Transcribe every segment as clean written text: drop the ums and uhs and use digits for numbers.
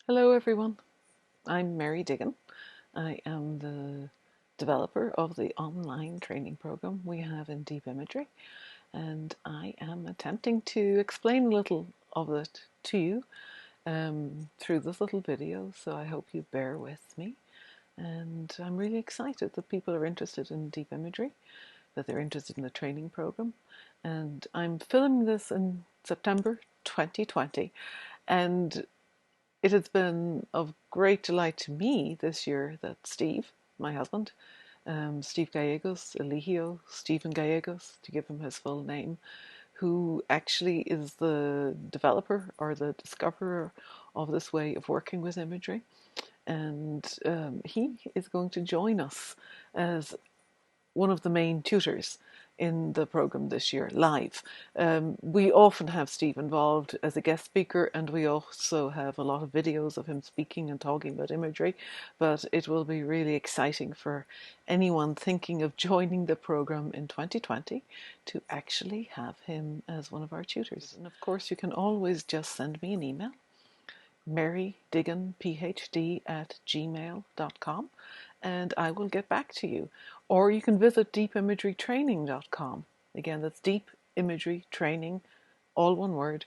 Hello everyone, I'm Mary Diggin. I am the developer of the online training program we have in Deep Imagery, and I am attempting to explain a little of it to you through this little video, so I hope you bear with me. And I'm really excited that people are interested in deep imagery, that they're interested in the training program. And I'm filming this in September 2020, and it has been of great delight to me this year that Steve, my husband, Steve Gallegos, Eligio, Stephen Gallegos, to give him his full name, who actually is the developer or the discoverer of this way of working with imagery. And he is going to join us as one of the main tutors in the program this year, live. We often have Steve involved as a guest speaker, and we also have a lot of videos of him speaking and talking about imagery, but it will be really exciting for anyone thinking of joining the program in 2020 to actually have him as one of our tutors. And of course, you can always just send me an email, marydigginphd@gmail.com, and I will get back to you. Or you can visit deepimagerytraining.com. Again, that's deepimagerytraining, all one word,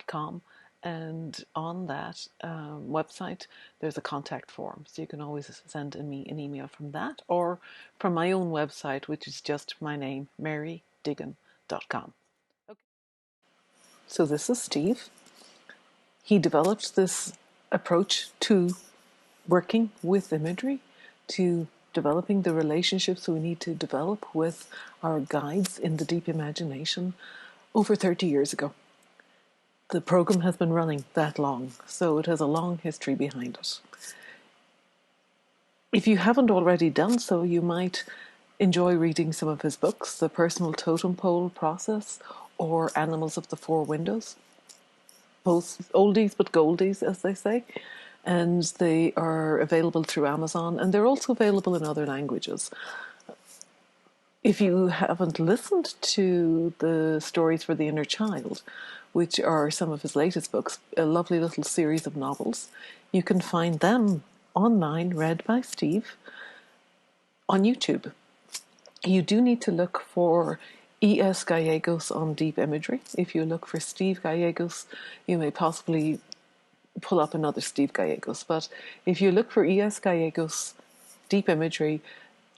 .com. And on that website, there's a contact form. So you can always send me an email from that or from my own website, which is just my name, marydiggin.com. Okay. So this is Steve. He developed this approach to working with imagery, to developing the relationships we need to develop with our guides in the deep imagination over 30 years ago. The program has been running that long, so it has a long history behind it. If you haven't already done so, you might enjoy reading some of his books, The Personal Totem Pole Process or Animals of the Four Windows. Both oldies but goldies, as they say. And they are available through Amazon, and they're also available in other languages. If you haven't listened to the Stories for the Inner Child, which are some of his latest books, a lovely little series of novels, you can find them online, read by Steve, on YouTube. You do need to look for E.S. Gallegos on Deep Imagery. If you look for Steve Gallegos, you may possibly pull up another Steve Gallegos. But if you look for E.S. Gallegos Deep Imagery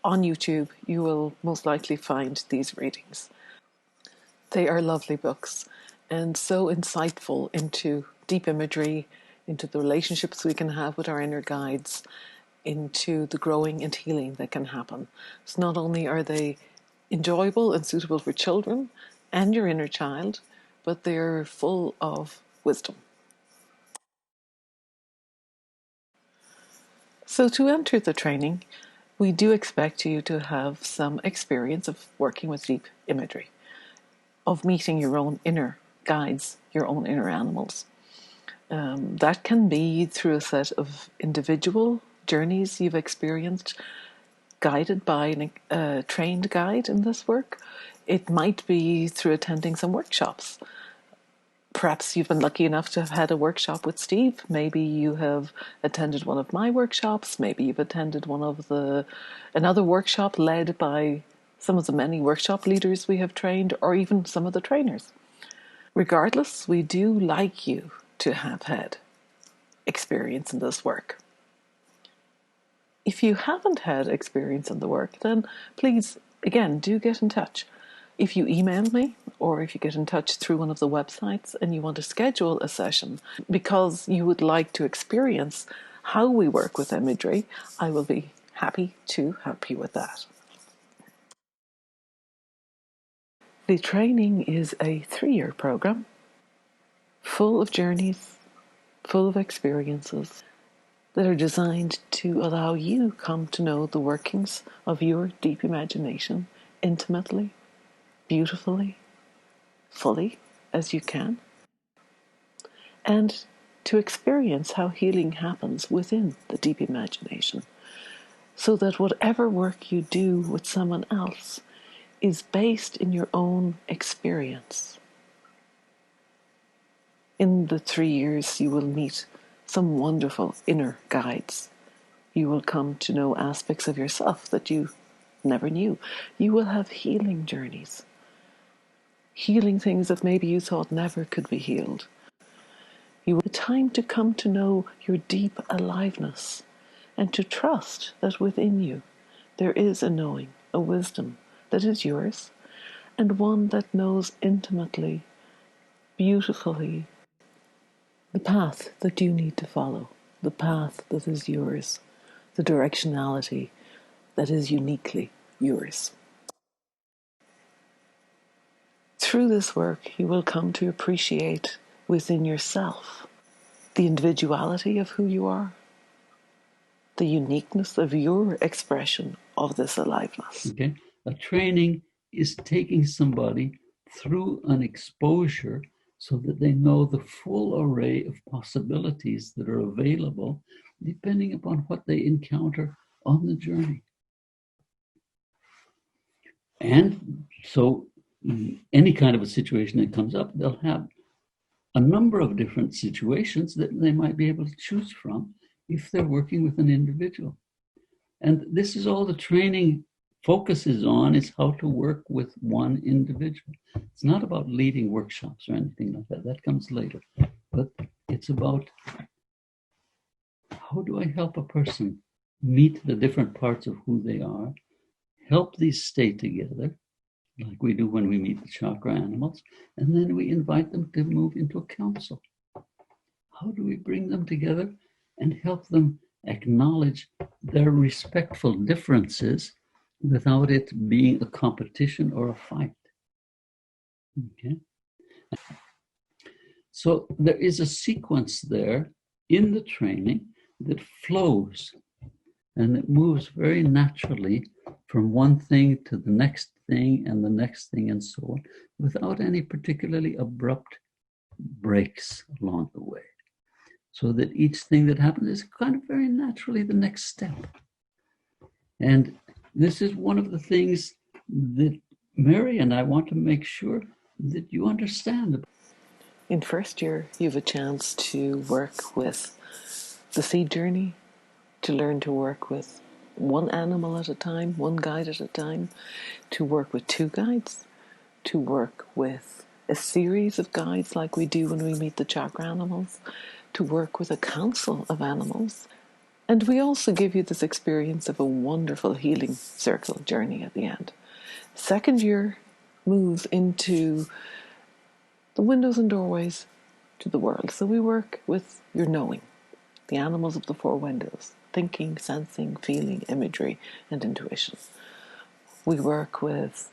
on YouTube, you will most likely find these readings. They are lovely books and so insightful into deep imagery, into the relationships we can have with our inner guides, into the growing and healing that can happen. So not only are they enjoyable and suitable for children and your inner child, but they're full of wisdom. So to enter the training, we do expect you to have some experience of working with deep imagery, of meeting your own inner guides, your own inner animals. That can be through a set of individual journeys you've experienced, guided by a trained guide in this work. It might be through attending some workshops. Perhaps you've been lucky enough to have had a workshop with Steve. Maybe you have attended one of my workshops. Maybe you've attended another workshop led by some of the many workshop leaders we have trained, or even some of the trainers. Regardless, we do like you to have had experience in this work. If you haven't had experience in the work, then please, again, do get in touch. If you email me or if you get in touch through one of the websites and you want to schedule a session because you would like to experience how we work with imagery, I will be happy to help you with that. The training is a 3-year program, full of journeys, full of experiences that are designed to allow you come to know the workings of your deep imagination intimately, beautifully, fully as you can, and to experience how healing happens within the deep imagination, so that whatever work you do with someone else is based in your own experience. In the 3 years, you will meet some wonderful inner guides. You will come to know aspects of yourself that you never knew. You will have healing journeys, healing things that maybe you thought never could be healed. You will have time to come to know your deep aliveness and to trust that within you there is a knowing, a wisdom that is yours, and one that knows intimately, beautifully, the path that you need to follow, the path that is yours, the directionality that is uniquely yours. Through this work, you will come to appreciate within yourself the individuality of who you are, the uniqueness of your expression of this aliveness. Okay, a training is taking somebody through an exposure so that they know the full array of possibilities that are available depending upon what they encounter on the journey. And so any kind of a situation that comes up, they'll have a number of different situations that they might be able to choose from if they're working with an individual. And this is all the training focuses on, is how to work with one individual. It's not about leading workshops or anything like that. That comes later. But it's about how do I help a person meet the different parts of who they are, help these stay together, like we do when we meet the chakra animals, and then we invite them to move into a council. How do we bring them together and help them acknowledge their respectful differences without it being a competition or a fight? Okay. So there is a sequence there in the training that flows and it moves very naturally from one thing to the next thing and the next thing and so on, without any particularly abrupt breaks along the way. So that each thing that happens is kind of very naturally the next step. And this is one of the things that Mary and I want to make sure that you understand. In first year, you have a chance to work with the seed journey, to learn to work with one animal at a time, one guide at a time, to work with two guides, to work with a series of guides like we do when we meet the chakra animals, to work with a council of animals. And we also give you this experience of a wonderful healing circle journey at the end. Second year moves into the windows and doorways to the world. So we work with your knowing, the animals of the four windows, thinking, sensing, feeling, imagery, and intuition. We work with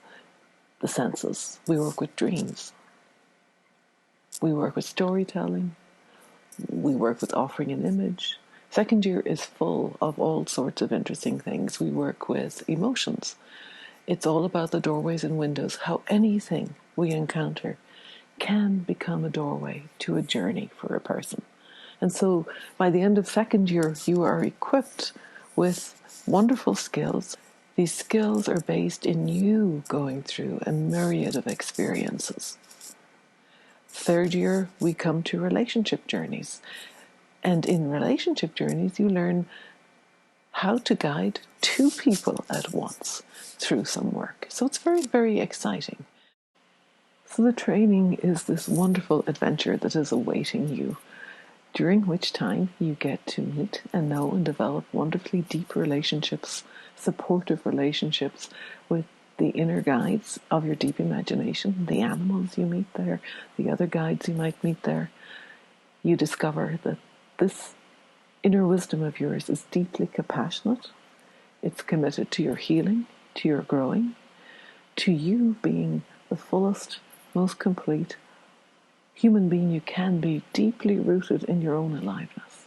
the senses. We work with dreams. We work with storytelling. We work with offering an image. Second year is full of all sorts of interesting things. We work with emotions. It's all about the doorways and windows, how anything we encounter can become a doorway to a journey for a person. And so by the end of second year, you are equipped with wonderful skills. These skills are based in you going through a myriad of experiences. Third year, we come to relationship journeys. And in relationship journeys, you learn how to guide two people at once through some work. So it's very, very exciting. So the training is this wonderful adventure that is awaiting you, during which time you get to meet and know and develop wonderfully deep relationships, supportive relationships with the inner guides of your deep imagination, the animals you meet there, the other guides you might meet there. You discover that this inner wisdom of yours is deeply compassionate. It's committed to your healing, to your growing, to you being the fullest, most complete human being you can be, deeply rooted in your own aliveness.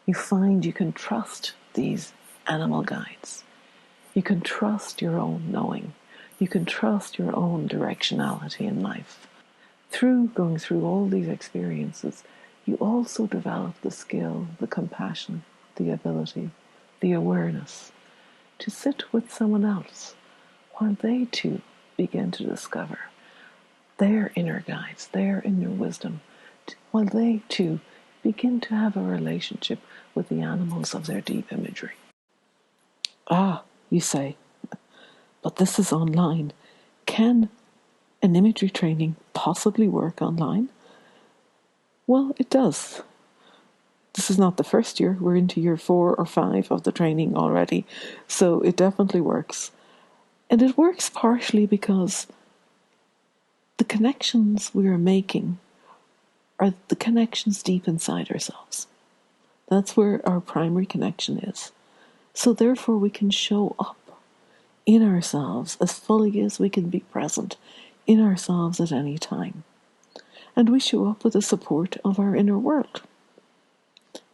You find you can trust these animal guides. You can trust your own knowing. You can trust your own directionality in life. Through going through all these experiences, you also develop the skill, the compassion, the ability, the awareness to sit with someone else while they too begin to discover their inner guides, their inner wisdom, while they too begin to have a relationship with the animals of their deep imagery. Ah, you say, but this is online. Can an imagery training possibly work online? Well, it does. This is not the first year. We're into year 4 or 5 of the training already. So it definitely works. And it works partially because the connections we are making are the connections deep inside ourselves. That's where our primary connection is. So therefore we can show up in ourselves as fully as we can be present in ourselves at any time. And we show up with the support of our inner world.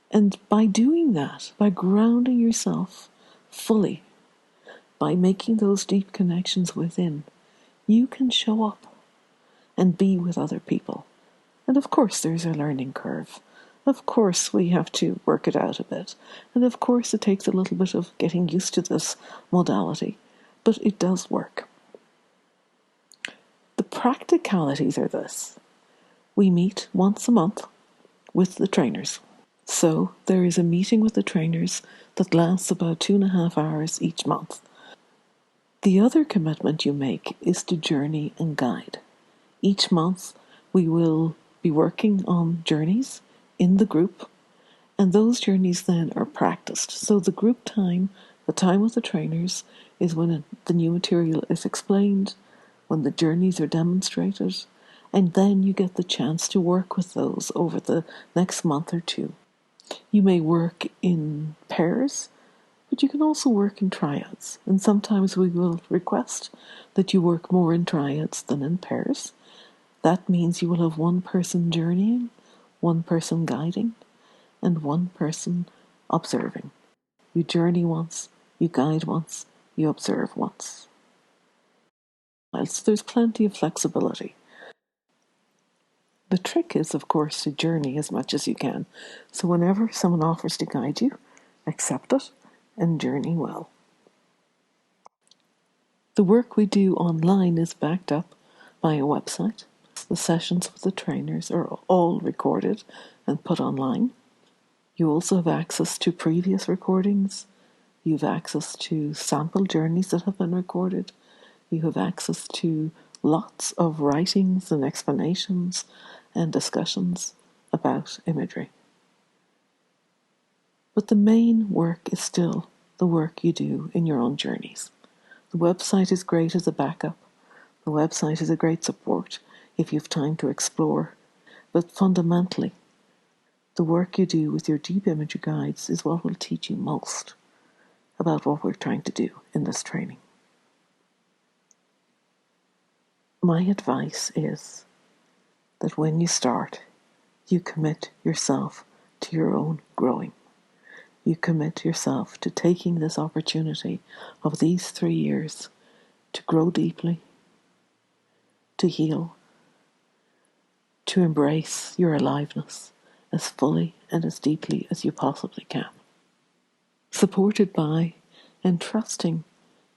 And by doing that, by grounding yourself fully, by making those deep connections within, you can show up and be with other people. And of course, there's a learning curve. Of course, we have to work it out a bit. And of course, it takes a little bit of getting used to this modality. But it does work. The practicalities are this. We meet once a month with the trainers. So there is a meeting with the trainers that lasts about 2.5 hours each month. The other commitment you make is to journey and guide. Each month we will be working on journeys in the group, and those journeys then are practiced. So the group time, the time with the trainers, is when the new material is explained, when the journeys are demonstrated, and then you get the chance to work with those over the next month or two. You may work in pairs, but you can also work in triads. And sometimes we will request that you work more in triads than in pairs. That means you will have one person journeying, one person guiding, and one person observing. You journey once, you guide once, you observe once. So there's plenty of flexibility. The trick is, of course, to journey as much as you can. So whenever someone offers to guide you, accept it and journey well. The work we do online is backed up by a website. The sessions with the trainers are all recorded and put online. You also have access to previous recordings. You have access to sample journeys that have been recorded. You have access to lots of writings and explanations and discussions about imagery. But the main work is still the work you do in your own journeys. The website is great as a backup. The website is a great support if you have time to explore. But fundamentally, the work you do with your deep imagery guides is what will teach you most about what we're trying to do in this training. My advice is that when you start, you commit yourself to your own growing. You commit yourself to taking this opportunity of these 3 years to grow deeply, to heal, to embrace your aliveness as fully and as deeply as you possibly can. Supported by and trusting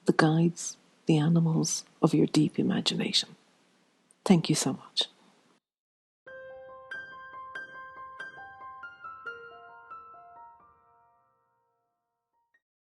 the guides, the animals of your deep imagination. Thank you so much.